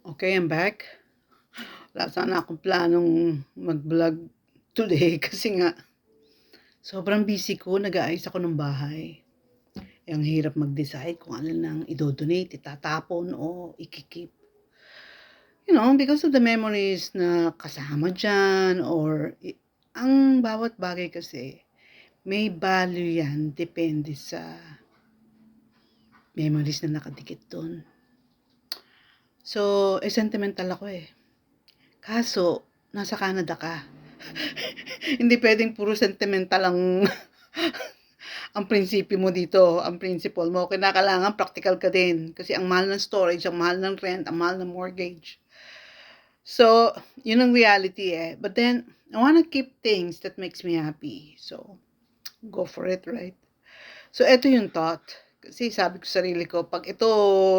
Okay, I'm back. Wala sana akong planong mag-vlog today kasi nga sobrang busy ko, nag-aayos ako ng bahay. Ang hirap mag-decide kung alin lang idodonate, itatapon o ikikip. Because of the memories na kasama dyan ang bawat bagay kasi may value yan, depende sa memories na nakadikit doon. So, sentimental ako eh. Kaso, nasa Canada ka. Hindi pwedeng puro sentimental ang prinsipyo mo dito, ang principle mo. Kinakailangan practical ka din. Kasi ang mahal ng storage, ang mahal ng rent, ang mahal ng mortgage. So, yun ang reality eh. But then, I wanna keep things that makes me happy. So, go for it, right? So, eto yung thought. Kasi sabi ko sa sarili ko, pag ito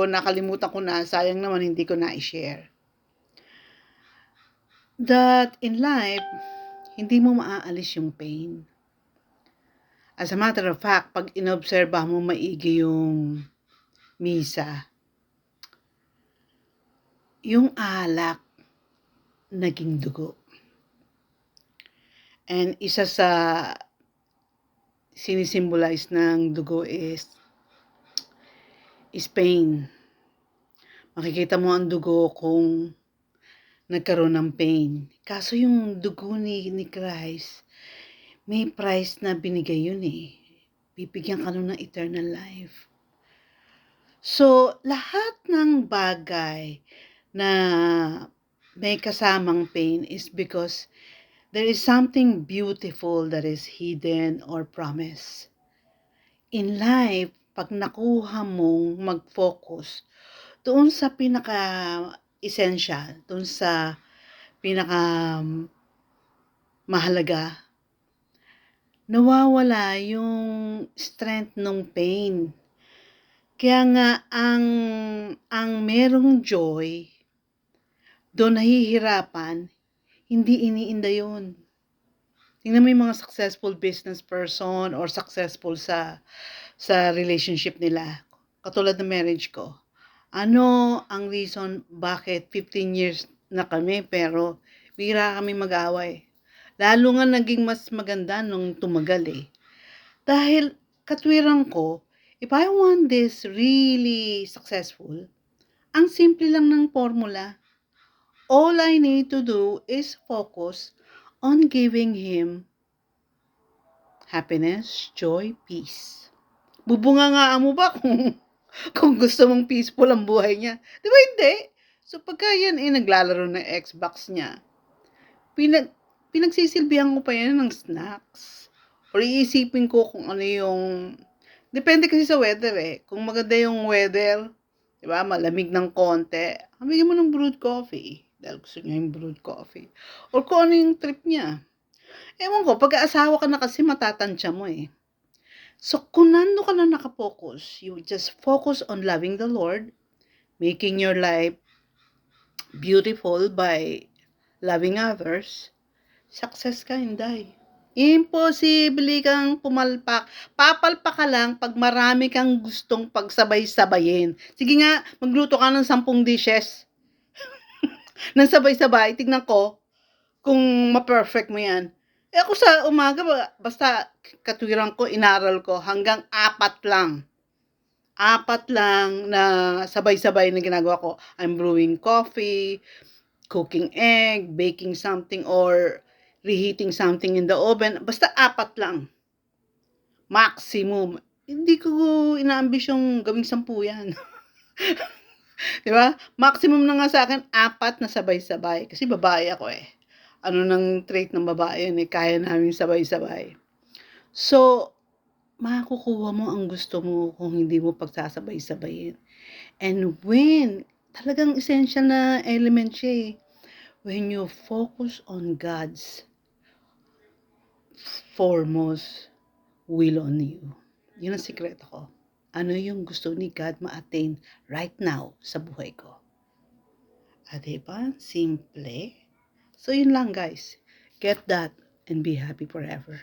nakalimutan ko na, sayang naman hindi ko na-share. That in life, hindi mo maaalis yung pain. As a matter of fact, pag inobserba mo maigi yung misa, yung alak naging dugo. And isa sa sinisimbolize ng dugo is pain. Makikita mo ang dugo kung nagkaroon ng pain. Kaso yung dugo ni Christ, may price na binigay yun eh. Bibigyan ka nun ng eternal life. So, lahat ng bagay na may kasamang pain is because there is something beautiful that is hidden or promised. In life, pag nakuha mong mag-focus doon sa pinaka-essential, doon sa pinaka-mahalaga, nawawala yung strength ng pain. Kaya nga, ang merong joy, doon nahihirapan, hindi iniinda yun. Tingnan mo yung mga successful business person or successful sa relationship nila. Katulad ng marriage ko. Ano ang reason bakit 15 years na kami pero bihira kami mag-away? Lalo nga naging mas maganda nung tumagal eh. Dahil katwiran ko, if I want this really successful, ang simple lang ng formula. All I need to do is focus on giving him happiness, joy, peace. Bubungangaan mo ba kung gusto mong peaceful ang buhay niya? Di ba hindi? So pagka yan naglalaro ng Xbox niya, pinagsisilbihan ko pa yan ng snacks. Or iisipin ko kung ano yung, depende kasi sa weather eh. Kung maganda yung weather, di ba, malamig ng konti, bigyan mo ng brewed coffee. Dahil gusto niya yung brewed coffee. Or kung ano yung trip niya. Ewan ko, pag-aasawa ka na kasi matatansya mo eh. So, kung nando ka na nakapokus, you just focus on loving the Lord, making your life beautiful by loving others, success ka, Inday. Imposible kang pumalpak. Papalpak ka lang pag marami kang gustong pagsabay-sabayin. Sige nga, magluto ka ng 10 dishes. Nang sabay-sabay, tignan ko kung ma-perfect mo yan. Ako sa umaga, basta katwiran ko, inaral ko, hanggang 4 lang. 4 lang na sabay-sabay na ginagawa ko. I'm brewing coffee, cooking egg, baking something, or reheating something in the oven. Basta 4 lang. Maximum. Hindi ko inaambisyong gawing 10 yan. Diba? Maximum na nga sa akin, 4 na sabay-sabay. Kasi babae ako eh. Ano ng trait ng babae yun eh, kaya namin sabay-sabay. So, makukuha mo ang gusto mo kung hindi mo pagsasabay-sabayin. And when, talagang essential na element siya eh, when you focus on God's foremost will on you. Yun ang sikreto ko. Ano yung gusto ni God ma-attain right now sa buhay ko. Diba? Simple. So, yun lang guys. Get that and be happy forever.